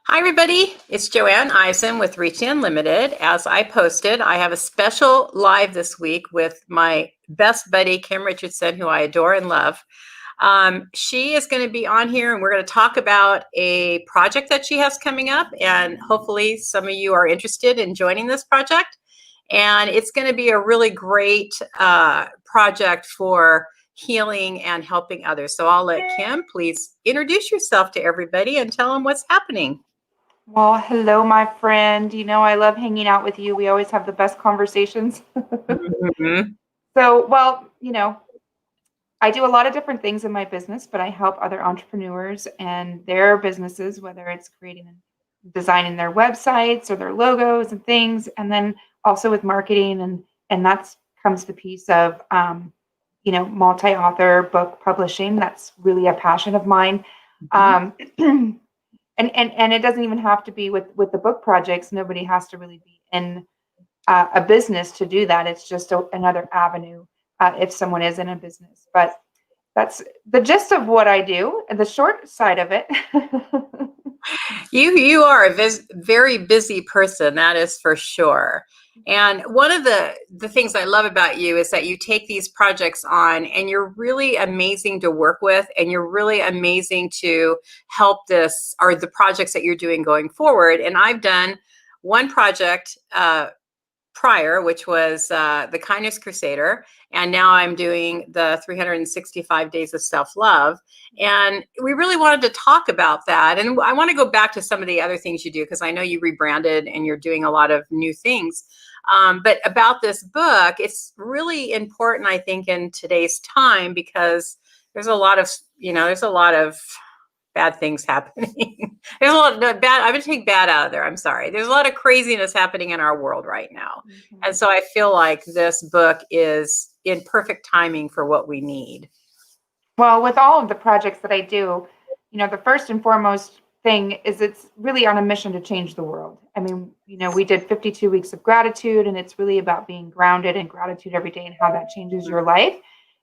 Hi, everybody. It's Joanne Eisen with Reaching Unlimited. As I posted, I have a special live this week with my best buddy, Kim Richardson, who I adore and love. She is going to be on here, and we're going to talk about a project that she has coming up. And hopefully, some of you are interested in joining this project. And it's going to be a really great project for healing and helping others. So I'll let Kim please introduce yourself to everybody and tell them what's happening. Well, hello, my friend. You know, I love hanging out with you. We always have the best conversations. Mm-hmm. I do a lot of different things in my business, but I help other entrepreneurs and their businesses, whether it's creating and designing their websites or their logos and things, and then also with marketing, and that's comes the piece of multi-author book publishing. That's really a passion of mine. Um, and it doesn't even have to be with the book projects. Nobody has to really be in a business to do that. It's just another avenue if someone is in a business. But that's the gist of what I do. The short side of it. You are a very busy person, that is for sure. And one of the things I love about you is that you take these projects on and you're really amazing to work with, and you're really amazing to help this or the projects that you're doing going forward. And I've done one project prior, which was the Kindness Crusader. And now I'm doing the 365 Days of Self-Love. And we really wanted to talk about that. And I want to go back to some of the other things you do, because I know you rebranded and you're doing a lot of new things. But about this book, it's really important, I think, in today's time, because there's a lot of bad things happening. There's a lot of bad. I'm going to take bad out of there. I'm sorry. There's a lot of craziness happening in our world right now. Mm-hmm. And so I feel like this book is in perfect timing for what we need. Well, with all of the projects that I do, the first and foremost thing is it's really on a mission to change the world. I mean, we did 52 weeks of gratitude, and it's really about being grounded in gratitude every day and how that changes your life.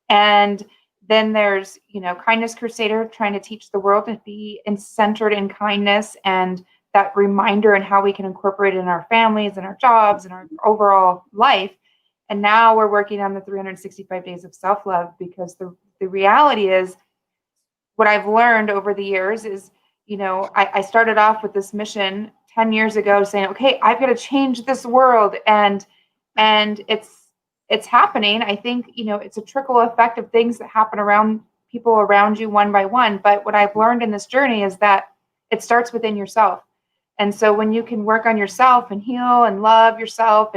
And then there's, Kindness Crusader, trying to teach the world to be centered in kindness, and that reminder and how we can incorporate it in our families and our jobs and our overall life. And now we're working on the 365 Days of Self-Love, because the reality is, what I've learned over the years is, I started off with this mission 10 years ago saying, okay, I've got to change this world. And it's happening. I think, it's a trickle effect of things that happen around people around you one by one. But what I've learned in this journey is that it starts within yourself. And so when you can work on yourself and heal and love yourself,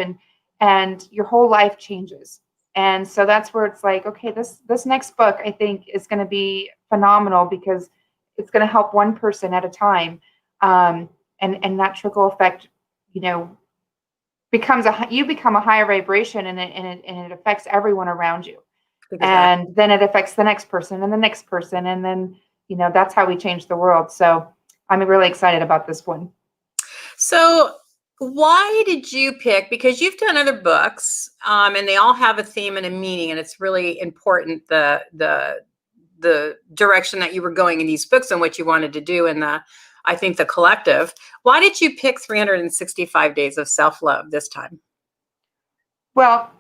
and your whole life changes. And so that's where it's like, okay, this next book, I think, is going to be phenomenal, because it's going to help one person at a time. And that trickle effect, you become a higher vibration, and it affects everyone around you. Exactly. And then it affects the next person and the next person. And then, that's how we change the world. So I'm really excited about this one. So why did you pick, because you've done other books, and they all have a theme and a meaning, and it's really important, the direction that you were going in these books and what you wanted to do in I think the collective. Why did you pick 365 Days of Self-Love this time? Well,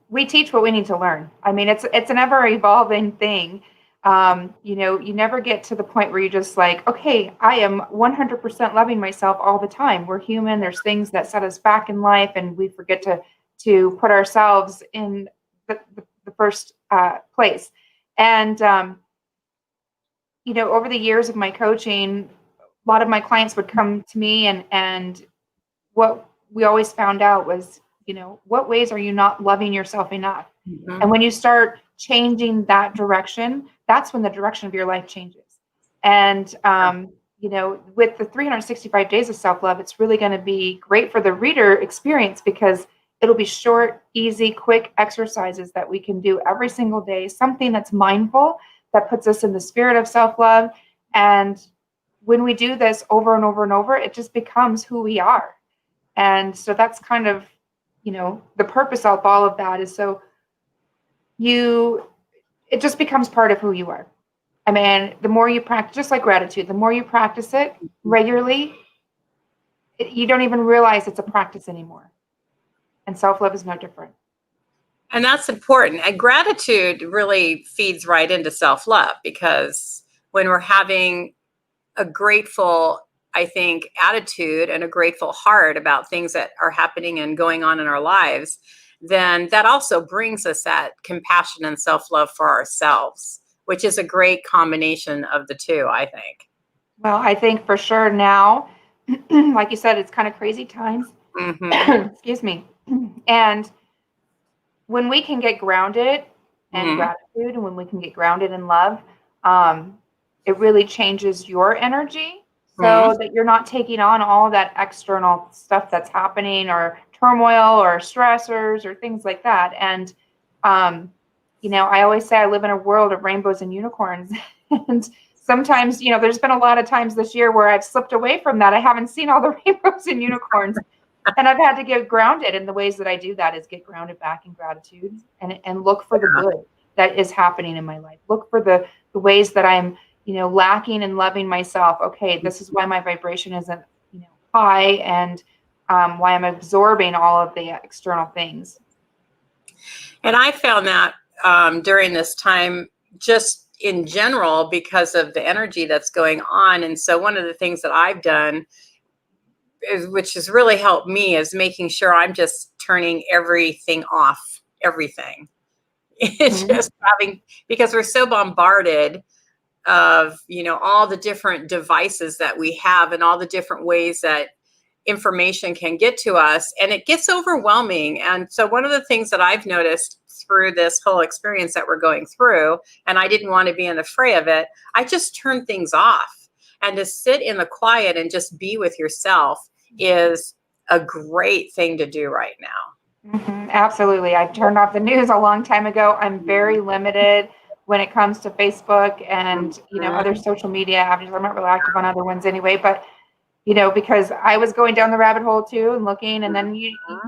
we teach what we need to learn. I mean, it's an ever evolving thing. You never get to the point where you're just like, okay, I am 100% loving myself all the time. We're human. There's things that set us back in life, and we forget to put ourselves in the first place. And, over the years of my coaching, a lot of my clients would come to me, and what we always found out was, what ways are you not loving yourself enough? Mm-hmm. And when you start changing that direction, that's when the direction of your life changes. And, with the 365 Days of Self-Love, it's really going to be great for the reader experience, because it'll be short, easy, quick exercises that we can do every single day, something that's mindful, that puts us in the spirit of self-love. And when we do this over and over and over, it just becomes who we are. And so that's kind of, the purpose of all of that is so it just becomes part of who you are. I mean, the more you practice, just like gratitude, the more you practice it regularly, you don't even realize it's a practice anymore. And self-love is no different. And that's important. And gratitude really feeds right into self-love, because when we're having a grateful, I think, attitude and a grateful heart about things that are happening and going on in our lives, then that also brings us that compassion and self-love for ourselves, which is a great combination of the two, I think. Well, I think for sure now, like you said, it's kind of crazy times. Mm-hmm. Excuse me. And when we can get grounded in Mm-hmm. gratitude and when we can get grounded in love, um, it really changes your energy Mm-hmm. so that you're not taking on all that external stuff that's happening or turmoil or stressors or things like that. And, I always say I live in a world of rainbows and unicorns. And sometimes, there's been a lot of times this year where I've slipped away from that. I haven't seen all the rainbows and unicorns. And I've had to get grounded. And the ways that I do that is get grounded back in gratitude and look for the good that is happening in my life. Look for the ways that I'm, lacking in loving myself. Okay, this is why my vibration isn't, high, and why I'm absorbing all of the external things. And I found that during this time, just in general, because of the energy that's going on. And so one of the things that I've done which has really helped me, is making sure I'm just turning everything off, everything. It's Mm-hmm. just having, because we're so bombarded of, all the different devices that we have and all the different ways that information can get to us, and it gets overwhelming. And so one of the things that I've noticed through this whole experience that we're going through, and I didn't want to be in the fray of it, I just turned things off. And to sit in the quiet and just be with yourself is a great thing to do right now. Mm-hmm. Absolutely. I turned off the news a long time ago. I'm very limited when it comes to Facebook and, other social media. I'm not really active on other ones anyway, but because I was going down the rabbit hole too and looking, and then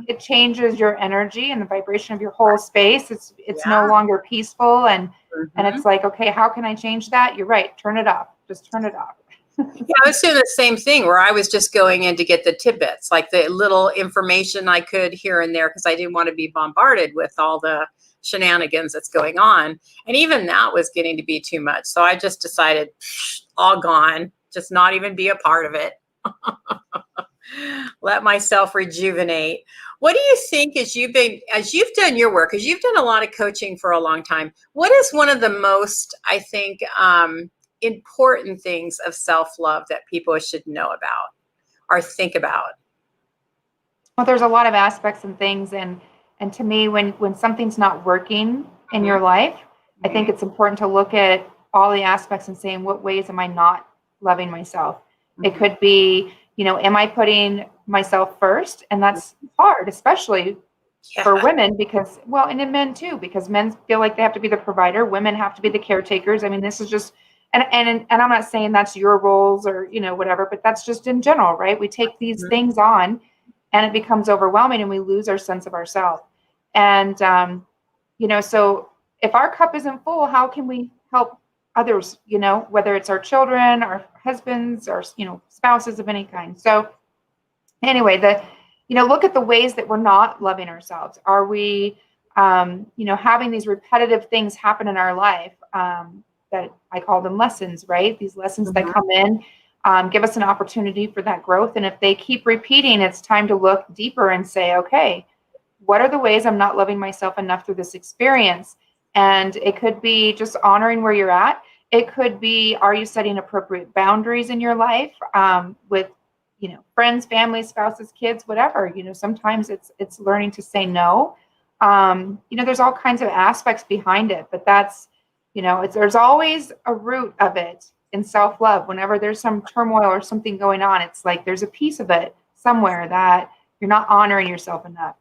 it changes your energy and the vibration of your whole space. It's no Yeah. longer peaceful, and Mm-hmm. it's like, okay, how can I change that? You're right. Turn it off. Just turn it off. Yeah, I was doing the same thing where I was just going in to get the tidbits, like the little information I could here and there, because I didn't want to be bombarded with all the shenanigans that's going on. And even that was getting to be too much. So I just decided, all gone, just not even be a part of it. Let myself rejuvenate. What do you think, as you've done your work, as you've done a lot of coaching for a long time, what is one of the most, I think, important things of self-love that people should know about or think about? Well, there's a lot of aspects and things, and to me, when something's not working in Mm-hmm. your life, I think Mm-hmm. it's important to look at all the aspects and saying, what ways am I not loving myself? It Mm-hmm. could be, am I putting myself first? And that's hard, especially for Yeah. women, because, well, and in men too, because men feel like they have to be the provider, women have to be the caretakers. I mean, this is just, and I'm not saying that's your roles or whatever, but that's just in general, right? We take these Mm-hmm. things on, and it becomes overwhelming, and we lose our sense of ourselves. And so if our cup isn't full, how can we help others? Whether it's our children, our husbands, or spouses of any kind. So anyway, look at the ways that we're not loving ourselves. Are we having these repetitive things happen in our life, that I call them lessons, right? These lessons that Mm-hmm. come in, give us an opportunity for that growth. And if they keep repeating, it's time to look deeper and say, okay, what are the ways I'm not loving myself enough through this experience? And it could be just honoring where you're at. It could be, are you setting appropriate boundaries in your life, with friends, family, spouses, kids, whatever. Sometimes it's learning to say no. There's all kinds of aspects behind it, but that's, there's always a root of it in self-love. Whenever there's some turmoil or something going on, it's like there's a piece of it somewhere that you're not honoring yourself enough.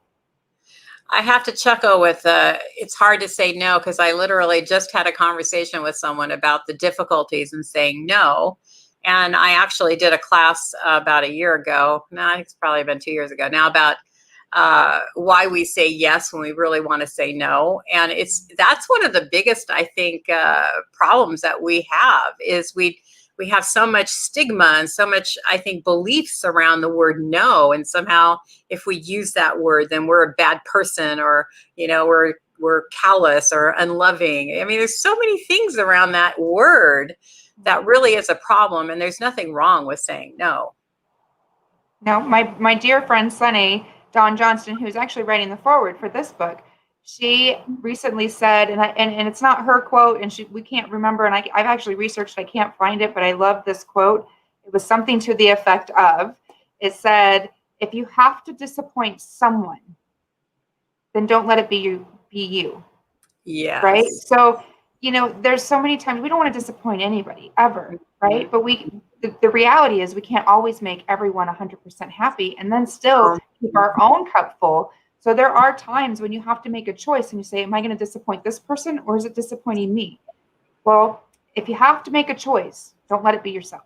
I have to chuckle with it's hard to say no, because I literally just had a conversation with someone about the difficulties in saying no. And I actually did a class about a year ago. No, I think it's probably been 2 years ago now, about why we say yes when we really want to say no. And that's one of the biggest, I think, problems that we have, is we we have so much stigma and so much, I think, beliefs around the word no. And somehow if we use that word, then we're a bad person, or, we're callous or unloving. I mean, there's so many things around that word that really is a problem. And there's nothing wrong with saying no. Now, my dear friend Sunny, Dawn Johnston, who's actually writing the foreword for this book, she recently said, and it's not her quote, and we can't remember, and I've actually researched, I can't find it, but I love this quote. It was something to the effect of, it said, if you have to disappoint someone, then don't let it be you. Yes. Right? So, there's so many times we don't want to disappoint anybody ever, right? But the reality is we can't always make everyone 100% happy and then still keep our own cup full. So there are times when you have to make a choice and you say, am I going to disappoint this person or is it disappointing me? Well, if you have to make a choice, don't let it be yourself.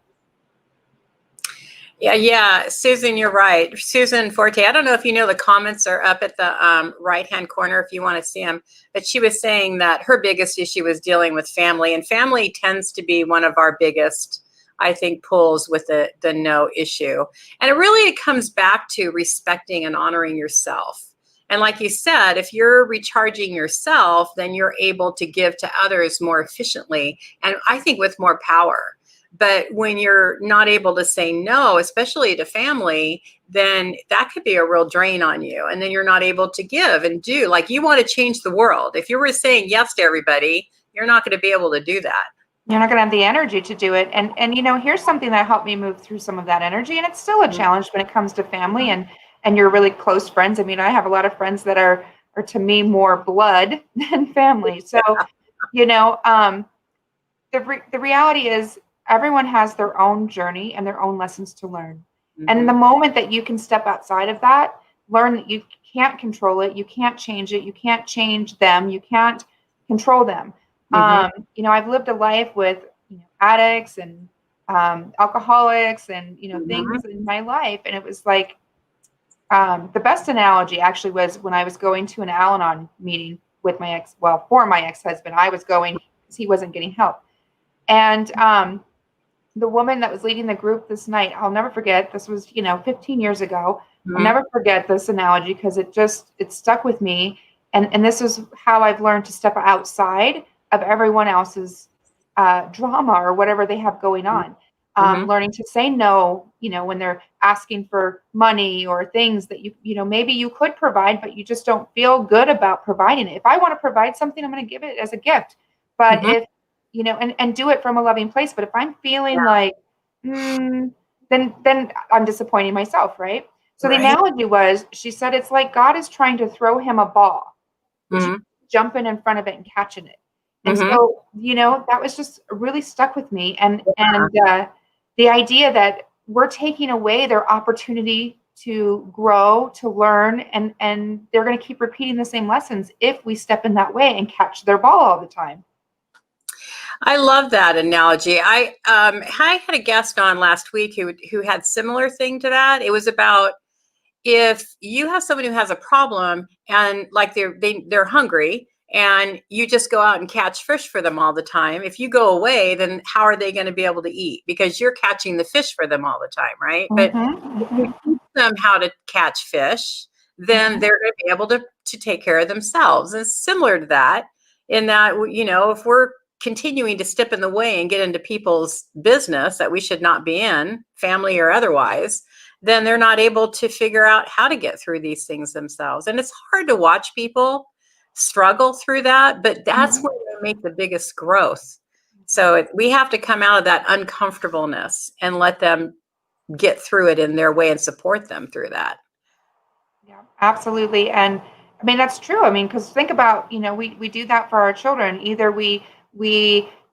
Yeah, Susan, you're right. Susan Forte, I don't know if you know, the comments are up at the right-hand corner if you want to see them, but she was saying that her biggest issue was dealing with family, and family tends to be one of our biggest, I think, pulls with the no issue. And it comes back to respecting and honoring yourself. And like you said, if you're recharging yourself, then you're able to give to others more efficiently, and I think with more power. But when you're not able to say no, especially to family, then that could be a real drain on you. And then you're not able to give and do. Like, you want to change the world. If you were saying yes to everybody, you're not going to be able to do that. You're not going to have the energy to do it. And here's something that helped me move through some of that energy. And it's still a challenge when it comes to family and your really close friends. I mean, I have a lot of friends that are to me more blood than family. So, the reality is, everyone has their own journey and their own lessons to learn. Mm-hmm. And the moment that you can step outside of that, learn that you can't control it, you can't change it, you can't change them, you can't control them. Mm-hmm. I've lived a life with addicts and alcoholics and mm-hmm. things in my life, and it was like the best analogy actually was when I was going to an Al-Anon meeting with for my ex-husband. I was going because he wasn't getting help, and the woman that was leading the group this night, I'll never forget. This was, 15 years ago. Mm-hmm. I'll never forget this analogy because it stuck with me. And this is how I've learned to step outside of everyone else's drama or whatever they have going on. Mm-hmm. Learning to say no, when they're asking for money or things that maybe you could provide, but you just don't feel good about providing it. If I want to provide something, I'm going to give it as a gift. But mm-hmm. if and do it from a loving place. But if I'm feeling like, then I'm disappointing myself, right? So the analogy was, she said, it's like God is trying to throw him a ball, mm-hmm. jumping in front of it and catching it. And mm-hmm. so, that was just really stuck with me. And the idea that we're taking away their opportunity to grow, to learn, and they're going to keep repeating the same lessons if we step in that way and catch their ball all the time. I love that analogy. I had a guest on last week who had similar thing to that. It was about, if you have someone who has a problem and like they're hungry and you just go out and catch fish for them all the time. If you go away, then how are they going to be able to eat? Because you're catching the fish for them all the time, right? Mm-hmm. But if you teach them how to catch fish, then mm-hmm. they're going to be able to take care of themselves. And it's similar to that, in that, if we're continuing to step in the way and get into people's business that we should not be in, family or otherwise, then they're not able to figure out how to get through these things themselves. And it's hard to watch people struggle through that, but that's mm-hmm. where they make the biggest growth. So we have to come out of that uncomfortableness and let them get through it in their way and support them through that. Yeah, absolutely. And I mean, that's true. I mean, because think about, we do that for our children. Either we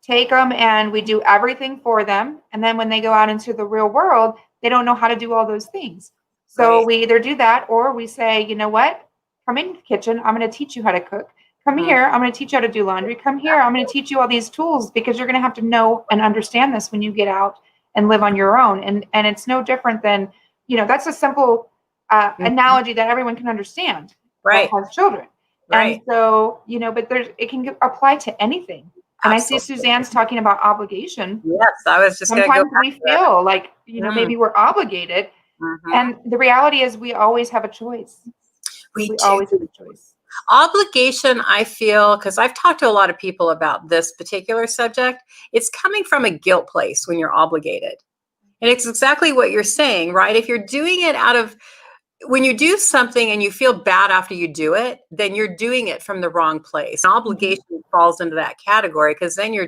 take them and we do everything for them. And then when they go out into the real world, they don't know how to do all those things. So we either do that, or we say, you know what, come in the kitchen. I'm going to teach you how to cook. Come mm-hmm. here. I'm going to teach you how to do laundry. Come here. I'm going to teach you all these tools, because you're going to have to know and understand this when you get out and live on your own. And it's no different than, that's a simple mm-hmm. analogy that everyone can understand. Right. That has children. Right. And so, but it can apply to anything. And I see Absolutely. Suzanne's talking about obligation. Yes, I was just going to go Sometimes back we to that. feel like, Mm, maybe we're obligated. mhm. And the reality is we always have a choice. We We do. always have a choice. Obligation, I feel, because I've talked to a lot of people about this particular subject, it's coming from a guilt place when you're obligated. And it's exactly what you're saying, right? If you're doing it out of, when you do something and you feel bad after you do it, then you're doing it from the wrong place. Mhm. Obligation falls into that category because then you're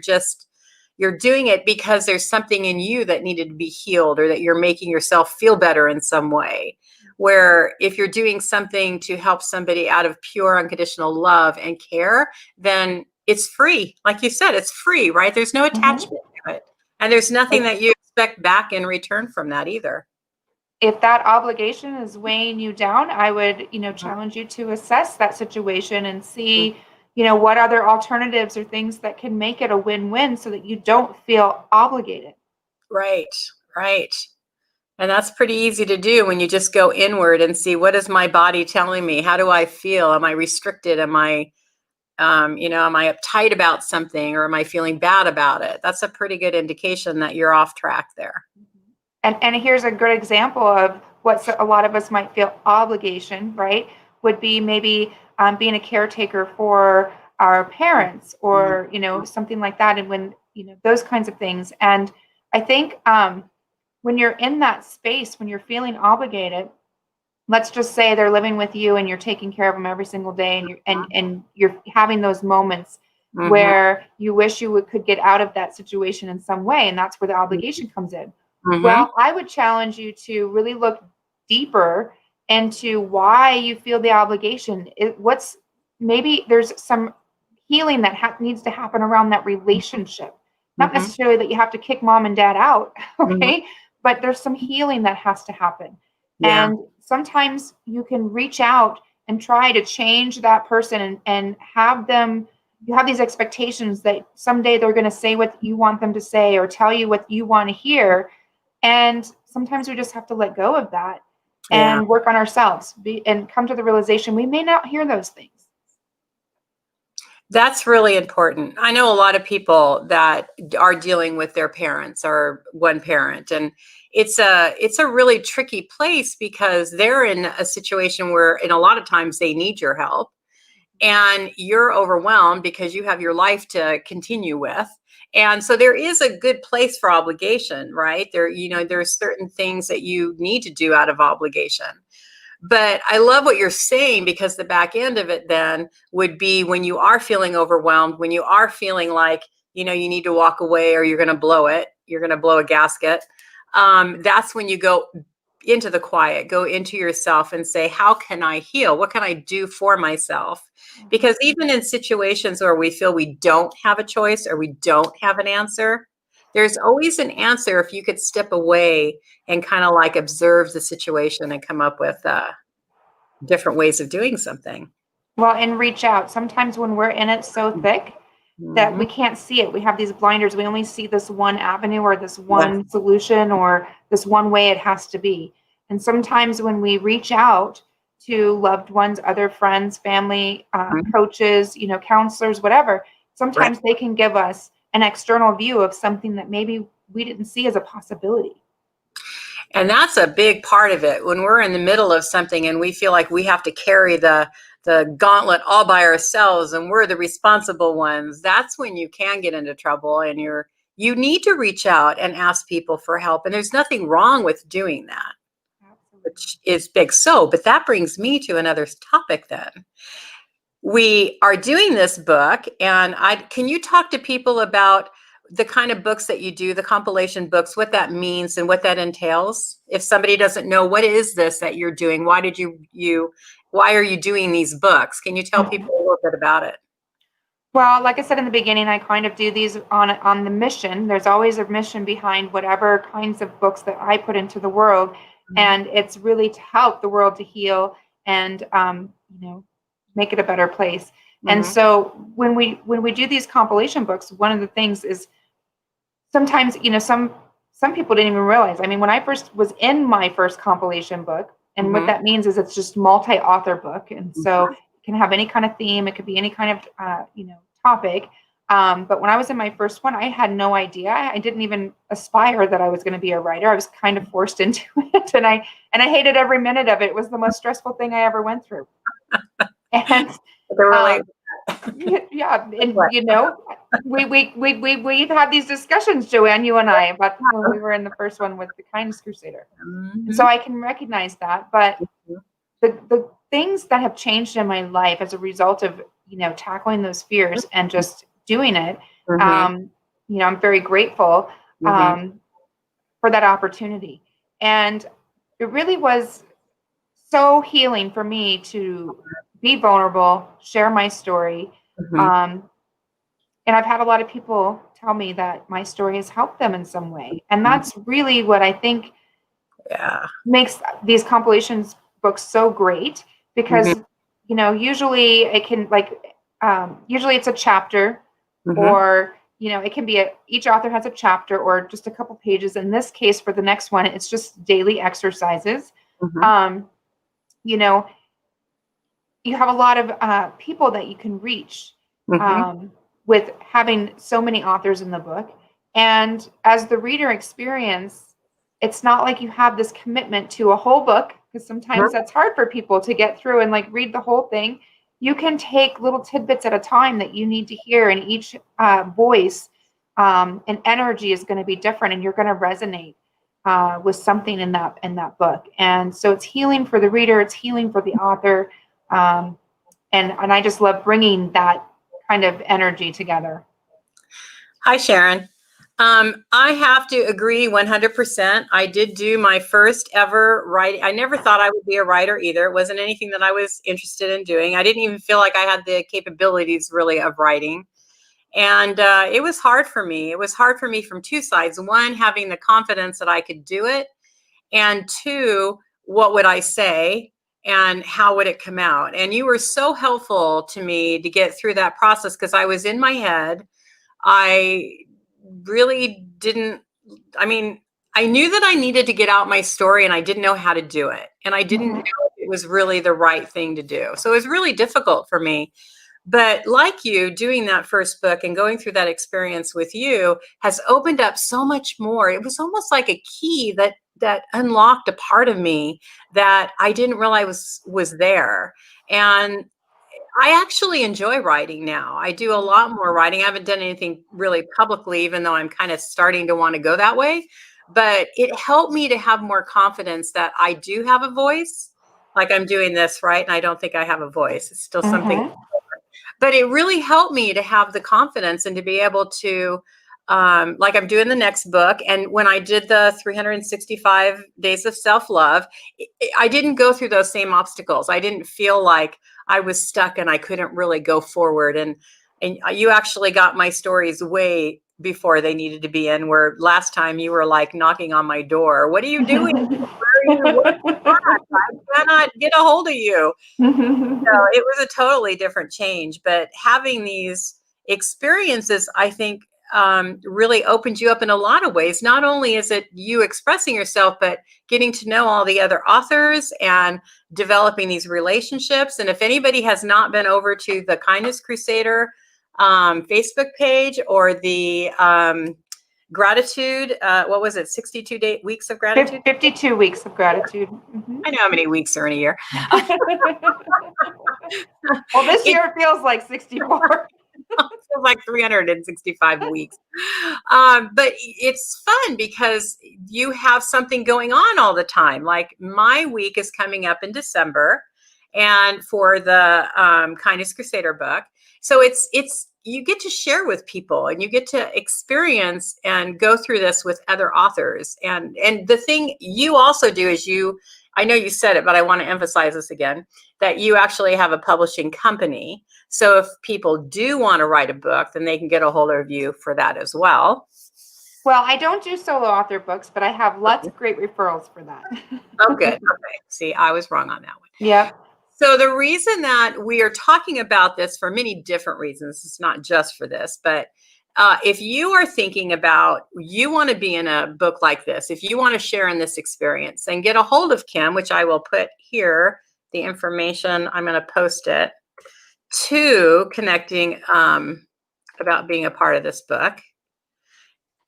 doing it because there's something in you that needed to be healed or that you're making yourself feel better in some way. Where if you're doing something to help somebody out of pure unconditional love and care, then it's free. Like you said, it's free, right? There's no Mhm. attachment to it. And there's nothing If that you expect back in return from that either. if that obligation is weighing you down, I would, Mhm. challenge you to assess that situation and Mhm. see, what other alternatives or things that can make it a win-win so that you don't feel obligated. Right, right. And that's pretty easy to do when you just go inward and see what is my body telling me? How do I feel? Am I restricted? Am I uptight about something or am I feeling bad about it? That's a pretty good indication that you're off track there. And here's a good example of what a lot of us might feel obligation, right? Would be maybe being a caretaker for our parents Mhm. or, something like that. And when, those kinds of things. And I think when you're in that space, when you're feeling obligated, let's just say they're living with you and you're taking care of them every single day and you're having those moments Mhm. where you wish could get out of that situation in some way, and that's where the Mhm. obligation comes in. Mhm. Well, I would challenge you to really look deeper into why you feel the obligation. What's maybe there's some healing that needs to happen around that relationship. Not Mhm. necessarily that you have to kick mom and dad out, Mhm. okay? But there's some healing that has to happen. Yeah. And sometimes you can reach out and try to change that person and have them, you have these expectations that someday they're going to say what you want them to say or tell you what you want to hear. And sometimes we just have to let go of that Yeah. and work on ourselves and come to the realization we may not hear those things. That's really important. I know a lot of people that are dealing with their parents or one parent, and it's a really tricky place because they're in a situation where in a lot of times they need your help and you're overwhelmed because you have your life to continue with. And so there is a good place for obligation, right? There's certain things that you need to do out of obligation. But I love what you're saying because the back end of it then would be when you are feeling overwhelmed, when you are feeling like, you need to walk away or you're going to blow it, you're going to blow a gasket. That's when you go into the quiet, go into yourself and say, how can I heal? What can I do for myself? Because even in situations where we feel we don't have a choice or we don't have an answer, there's always an answer if you could step away and kind of like observe the situation and come up with different ways of doing something. Well, and reach out. Sometimes when we're in it so thick that Mm-hmm. we can't see it, we have these blinders. We only see this one avenue or this Yes. one solution or this one way it has to be. And sometimes when we reach out to loved ones, other friends, family, Mhm. coaches, counselors, whatever, Right. sometimes they can give us an external view of something that maybe we didn't see as a possibility. And that's a big part of it. When we're in the middle of something and we feel like we have to carry the gauntlet all by ourselves and we're the responsible ones, that's when you can get into trouble and you need to reach out and ask people for help. And there's nothing wrong with doing that, Absolutely. which is big. So, but that brings me to another topic then. We are doing this book, and I can you talk to people about the kind of books that you do, the compilation books, what that means and what that entails? If somebody doesn't know, what is this that you're doing? Why are you doing these books? Can you tell Mhm. people a little bit about it? Well, like I said in the beginning, I kind of do these on the mission. There's always a mission behind whatever kinds of books that I put into the world, Mhm. and it's really to help the world to heal and make it a better place. And Mhm. so when we do these compilation books, one of the things is sometimes some people didn't even realize. I mean, when I first was in my first compilation book, and what Mhm. that means is it's just multi-author book, and so Mhm. it can have any kind of theme. It could be any kind of topic. But when I was in my first one, I had no idea. I didn't even aspire that I was going to be a writer. I was kind of forced into it, and I hated every minute of it. It was the most stressful thing I ever went through. And Really, yeah, and what? we've had these discussions, Joanne, you and I, about when we were in the first one with the Kindness Crusader, and so Mhm. I can recognize that. But the things that have changed in my life as a result of tackling those fears and just doing it, Mhm. um, I'm very grateful Mhm. um, for that opportunity, and it really was so healing for me to be vulnerable, share my story. Mhm. Um, and I've had a lot of people tell me that my story has helped them in some way. And Mhm. that's really what I think Yeah. makes these compilations books so great Mhm. because, usually it can usually it's a chapter Mhm. or, it can be each author has a chapter or just a couple pages. In this case, for the next one, it's just daily exercises. Mhm. Um, you know, you have a lot of people that you can reach Mhm. um, with having so many authors in the book. And as the reader experience, it's not like you have this commitment to a whole book because sometimes Mhm. that's hard for people to get through and like read the whole thing. You can take little tidbits at a time that you need to hear, and each voice and energy is going to be different, and you're going to resonate with something in that book. And so it's healing for the reader, it's healing for the author, um, and I just love bringing that kind of energy together. Hi, Sharon. I have to agree 100%. I did do my first ever writing. I never thought I would be a writer either. It wasn't anything that I was interested in doing. I didn't even feel like I had the capabilities really of writing. And it was hard for me. It was hard for me from two sides. One, having the confidence that I could do it. And two, what would I say? And how would it come out? And you were so helpful to me to get through that process because I was in my head. I really didn't, I mean, I knew that I needed to get out my story and I didn't know how to do it. And I didn't know Mhm. if it was really the right thing to do. So it was really difficult for me. But like you, doing that first book and going through that experience with you has opened up so much more. It was almost like a key that unlocked a part of me that I didn't realize was there. And I actually enjoy writing now. I do a lot more writing. I haven't done anything really publicly, even though I'm kind of starting to want to go that way. But it helped me to have more confidence that I do have a voice. Like I'm doing this, right? And I don't think I have a voice. It's still something, Mhm. but it really helped me to have the confidence and to be able to like I'm doing the next book. And when I did the 365 days of self-love, I didn't go through those same obstacles. I didn't feel like I was stuck and I couldn't really go forward. And you actually got my stories way before they needed to be in, where last time you were like knocking on my door, what are you doing? Where are you? Where I cannot get a hold of you. So it was a totally different change, but having these experiences, I think, really opened you up in a lot of ways. Not only is it you expressing yourself, but getting to know all the other authors and developing these relationships. And if anybody has not been over to the Kindness Crusader Facebook page or the gratitude, what was it, weeks of gratitude? 52 weeks of gratitude. Mhm. I know how many weeks are in a year. Well, this It year it feels like 64. feels like 365 weeks. But it's fun because you have something going on all the time. Like my week is coming up in December, and for the Kindness Crusader book, so it's you get to share with people and you get to experience and go through this with other authors. And the thing you also do is I know you said it, but I want to emphasize this again, that you actually have a publishing company. So if people do want to write a book, then they can get a hold of you for that as well. Well, I don't do solo author books, but I have lots of great referrals for that. Oh, good. Okay. See, I was wrong on that one. Yep. So the reason that we are talking about this for many different reasons, it's not just for this, but if you are thinking about you want to be in a book like this, if you want to share in this experience, then get a hold of Kim, which I will put here, the information, I'm going to post it to connecting about being a part of this book.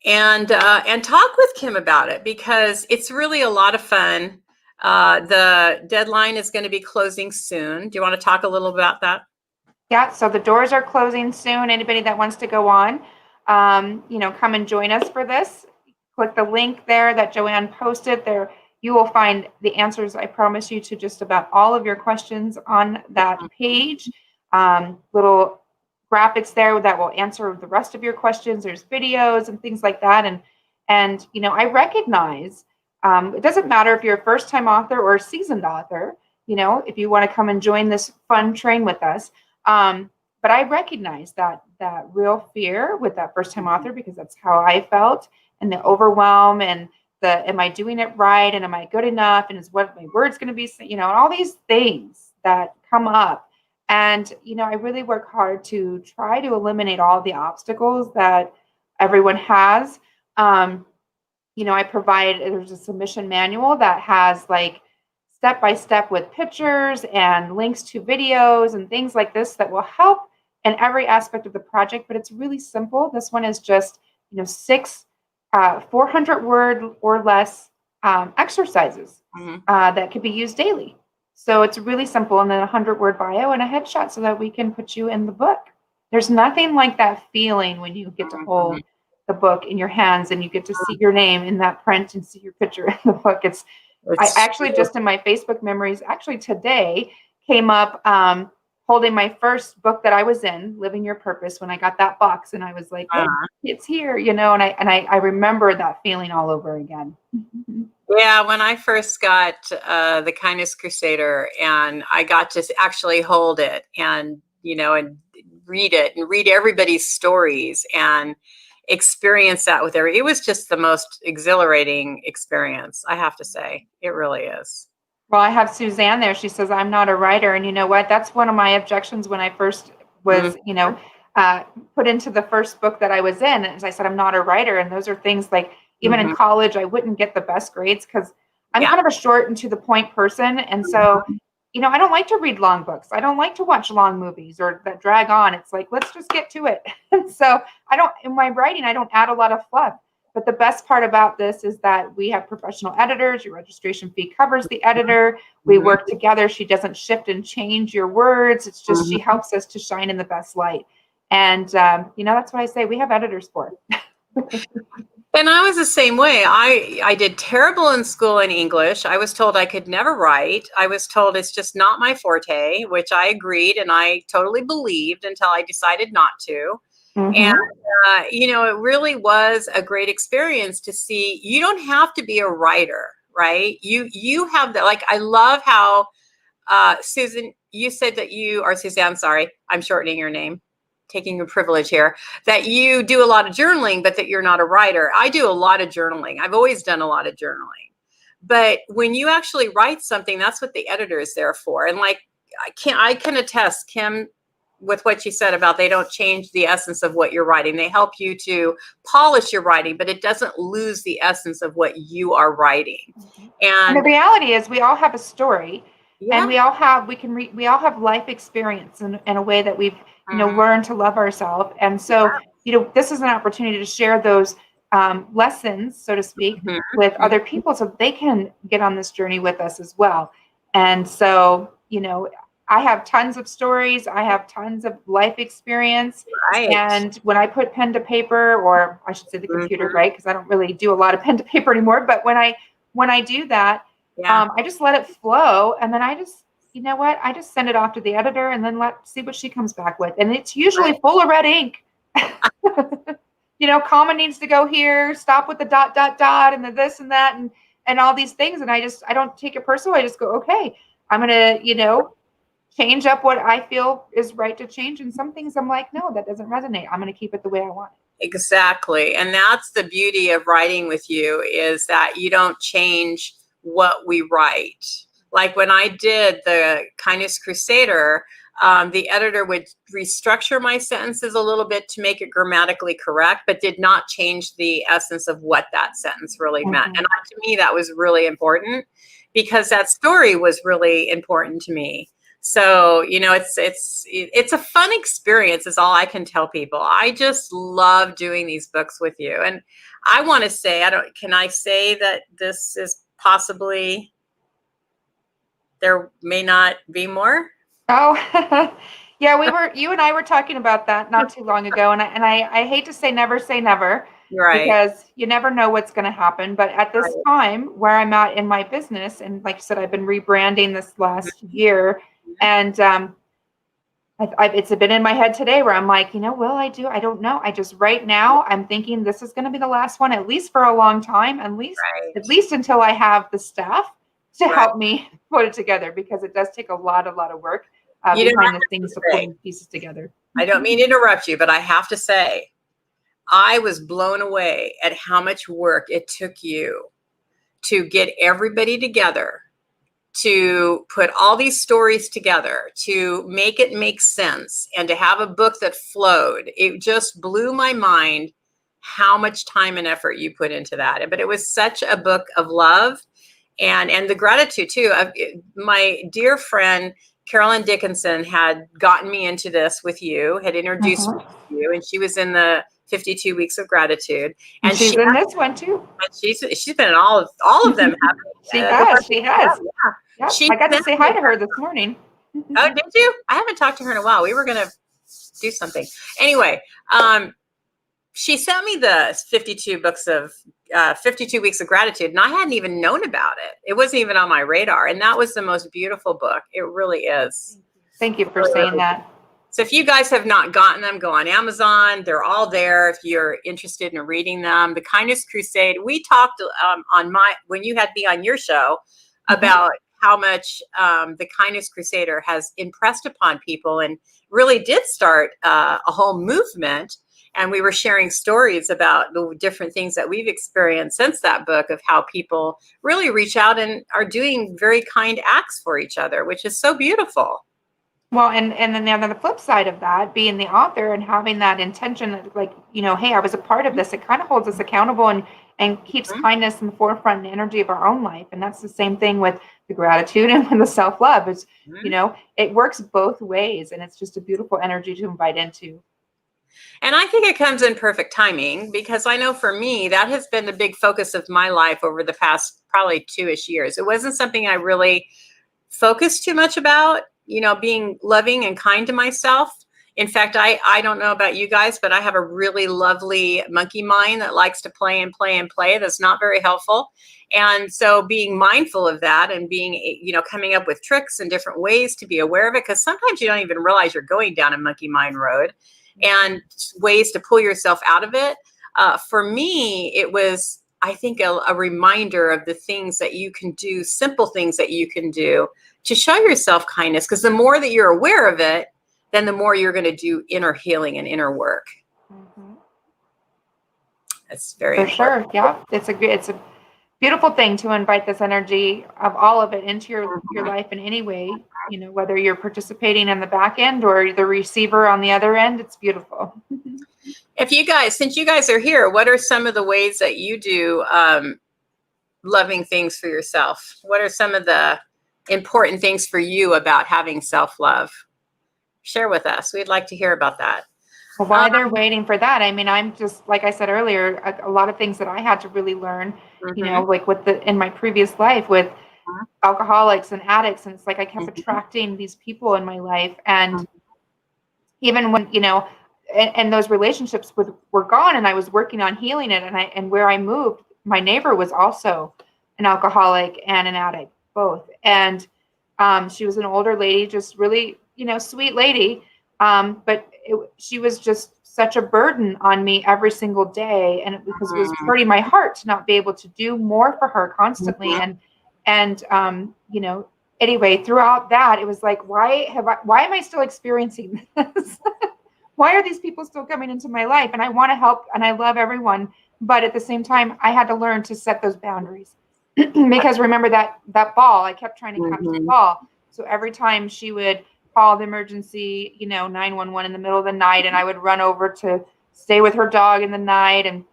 And talk with Kim about it, because it's really a lot of fun. The deadline is going to be closing soon. Do you want to talk a little about that? Yeah, so the doors are closing soon. Anybody that wants to go on, come and join us for this. Click the link there that Joanne posted there. You will find the answers, I promise you, to just about all of your questions on that page. Little graphics there that will answer the rest of your questions. There's videos and things like that. And I recognize it doesn't matter if you're a first-time author or a seasoned author, if you want to come and join this fun train with us. But I recognize that real fear with that first-time author, because that's how I felt, and the overwhelm and am I doing it right, and am I good enough, and is what my word's going to be, and all these things that come up. And I really work hard to try to eliminate all the obstacles that everyone has. I provide, there's a submission manual that has like step by step with pictures and links to videos and things like this that will help in every aspect of the project. But it's really simple. This one is just 6 400 word or less exercises that could be used daily. So it's really simple, and then a 100-word bio and a headshot so that we can put you in the book. There's nothing like that feeling when you get to hold the book in your hands and you get to see your name in that print and see your picture in the book. I actually just in my Facebook memories, actually today came up holding my first book that I was in, Living Your Purpose, when I got that box, and I was like, hey, it's here, and I remember that feeling all over again. Yeah, when I first got the Kindness Crusader, and I got to actually hold it and and read it and read everybody's stories and experience that with it was just the most exhilarating experience, I have to say. It really is. Well, I have Suzanne there. She says, I'm not a writer. And you know what? That's one of my objections when I first was, put into the first book that I was in. As I said, I'm not a writer. And those are things like, even in college, I wouldn't get the best grades because I'm kind of a short and to the point person. And so, I don't like to read long books. I don't like to watch long movies or that drag on. It's like, let's just get to it. And so in my writing, I don't add a lot of fluff. But the best part about this is that we have professional editors. Your registration fee covers the editor. We work together. She doesn't shift and change your words. It's just she helps us to shine in the best light. And, that's what I say. We have editors for it. And I was the same way. I did terrible in school in English. I was told I could never write. I was told it's just not my forte, which I agreed and I totally believed until I decided not to. And, it really was a great experience to see you don't have to be a writer, right? You have that. Like, I love how, Susan, you said that you are Suzanne, sorry, I'm shortening your name, taking a privilege here, that you do a lot of journaling, but that you're not a writer. I do a lot of journaling. I've always done a lot of journaling. But when you actually write something, that's what the editor is there for. And like, I can attest, Kim, with what you said about they don't change the essence of what you're writing. They help you to polish your writing, but it doesn't lose the essence of what you are writing. And the reality is we all have a story, and we all have life experience in a way that we've learned to love ourselves. And so, this is an opportunity to share those lessons, so to speak, with other people so they can get on this journey with us as well. And so, I have tons of stories. I have tons of life experience. Right. And when I put pen to paper, or I should say the computer, right? Because I don't really do a lot of pen to paper anymore. But when I do that, I just let it flow. And then I just, I just send it off to the editor and then see what she comes back with. And it's usually full of red ink. Comma needs to go here, stop with the ... and the this and that and all these things. And I don't take it personal. I just go, okay, I'm going to, change up what I feel is right to change. And some things I'm like, no, that doesn't resonate. I'm going to keep it the way I want it. Exactly. And that's the beauty of writing with you, is that you don't change what we write. Like when I did the Kindness Crusader, the editor would restructure my sentences a little bit to make it grammatically correct, but did not change the essence of what that sentence really meant. And to me, that was really important because that story was really important to me. So, it's a fun experience is all I can tell people. I just love doing these books with you. And I want to say, can I say that this is possibly, there may not be more? Oh, yeah, you and I were talking about that not too long ago. And I hate to say never, Right. because you never know what's going to happen. But at this Right. time where I'm at in my business, and like I said, I've been rebranding this last year, and it's been in my head today where I'm like, will I do? I don't know. I just right now I'm thinking this is going to be the last one, at least for a long time, at Right. least until I have the staff to Right. help me put it together, because it does take a lot of work You know, behind the I have scenes to to say, putting pieces together. I don't mean to interrupt you, but I have to say, I was blown away at how much work it took you to get everybody together, to put all these stories together, to make it make sense, and to have a book that flowed. It just blew my mind how much time and effort you put into that. But it was such a book of love and the gratitude too. My dear friend Carolyn Dickinson had gotten me into this with you, had introduced me Uh-huh. to you, and she was in the 52 weeks of gratitude, And and she's in this one too. she's been in all of them. She The has. ones She that has. yeah. Yep. She I got to sent say hi me. to her this morning. Oh, did you? I haven't talked to her in a while. We were gonna do something anyway. She sent me the 52 weeks of gratitude, and I hadn't even known about it. It wasn't even on my radar, and that was the most beautiful book. It really is. Thank you for Really, saying really. that. So if you guys have not gotten them, go on Amazon. They're all there if you're interested in reading them. The Kindness Crusade. We talked when you had me on your show about how much the Kindness Crusader has impressed upon people, and really did start a whole movement. And we were sharing stories about the different things that we've experienced since that book, of how people really reach out and are doing very kind acts for each other, which is so beautiful. Well, and then on the flip side of that, being the author and having that intention, like, hey, I was a part of this, it kind of holds us accountable, and keeps Mhm. kindness in the forefront and energy of our own life. And that's the same thing with the gratitude and with the self-love. It's, Mhm. it works both ways, and it's just a beautiful energy to invite into. And I think it comes in perfect timing, because I know for me, that has been the big focus of my life over the past probably 2-ish years. It wasn't something I really focused too much about, being loving and kind to myself. In fact, I don't know about you guys, but I have a really lovely monkey mind that likes to play and play and play. That's not very helpful. And so being mindful of that, and being, coming up with tricks and different ways to be aware of it, because sometimes you don't even realize you're going down a monkey mind road, and ways to pull yourself out of it. For me, it was, I think, a reminder of the things that you can do, simple things that you can do to show yourself kindness. Because the more that you're aware of it, then the more you're going to do inner healing and inner work. Mhm. That's very For important. sure. Yeah. It's a beautiful thing to invite this energy of all of it into your Mhm. life in any way, whether you're participating in the back end or the receiver on the other end. It's beautiful. Since you guys are here, what are some of the ways that you do loving things for yourself? What are some of the important things for you about having self-love? Share with us. We'd like to hear about that. Well, Um, while they're waiting for that, I mean, I'm just, like I said earlier, a lot of things that I had to really learn, mhm, like in my previous life with alcoholics and addicts. And it's like I kept mhm, attracting these people in my life. And mhm, even when, and those relationships were gone, and I was working on healing it. And where I moved, my neighbor was also an alcoholic and an addict, both. And she was an older lady, just really, sweet lady. But she was just such a burden on me every single day. And because it was hurting my heart to not be able to do more for her constantly. mhm, And anyway, throughout that, it was like, why am I still experiencing this? Why are these people still coming into my life? And I want to help and I love everyone. But at the same time, I had to learn to set those boundaries. Because remember that ball, I kept trying to catch the mhm, ball. So every time she would call the emergency, 911 in the middle of the night, and I would run over to stay with her dog in the night. And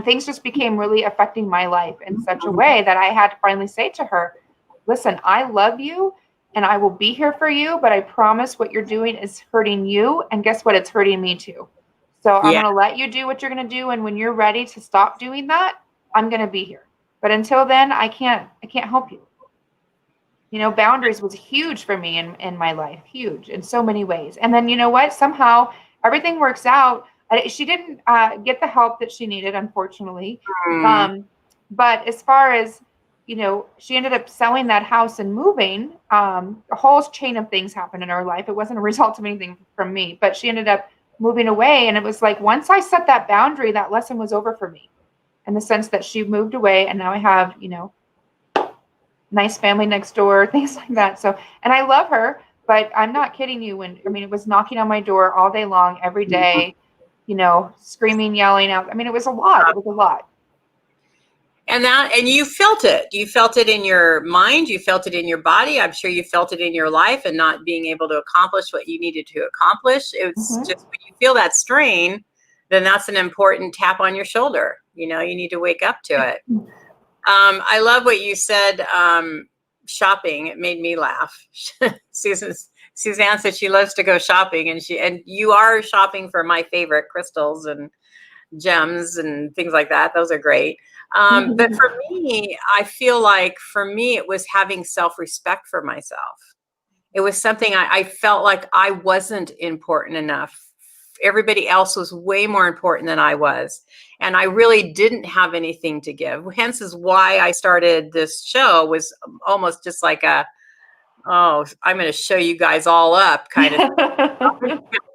things just became really affecting my life in such a mhm. way that I had to finally say to her, listen, I love you, and I will be here for you, but I promise what you're doing is hurting you. And guess what? It's hurting me too. So I'm Yeah. going to let you do what you're going to do. And when you're ready to stop doing that, I'm going to be here. But until then, I can't help you. You know, boundaries was huge for me in my life, huge in so many ways. And then, you know what? Somehow everything works out. She didn't get the help that she needed, unfortunately. Mm. But as far as, you know, she ended up selling that house and moving. A whole chain of things happened in her life. It wasn't a result of anything from me, but she ended up moving away. And it was like, once I set that boundary, that lesson was over for me, in the sense that she moved away, and now I have, you know, nice family next door, things like that. So, and I love her, but I'm not kidding you. When, I mean, it was knocking on my door all day long, every day, you know, screaming, yelling out. I mean, it was a lot. It was a lot. And you felt it. You felt it in your mind. You felt it in your body. I'm sure you felt it in your life, and not being able to accomplish what you needed to accomplish. It was just, when you feel that strain, then that's an important tap on your shoulder. You know, you need to wake up to it. I love what you said. Shopping. It made me laugh. Suzanne said she loves to go shopping, and you are shopping for my favorite crystals and gems and things like that. Those are great. But for me, I feel like for me, it was having self-respect for myself. It was something I felt like I wasn't important enough. Everybody else was way more important than I was. And I really didn't have anything to give. Hence is why I started this show, was almost just like oh, I'm going to show you guys all up kind of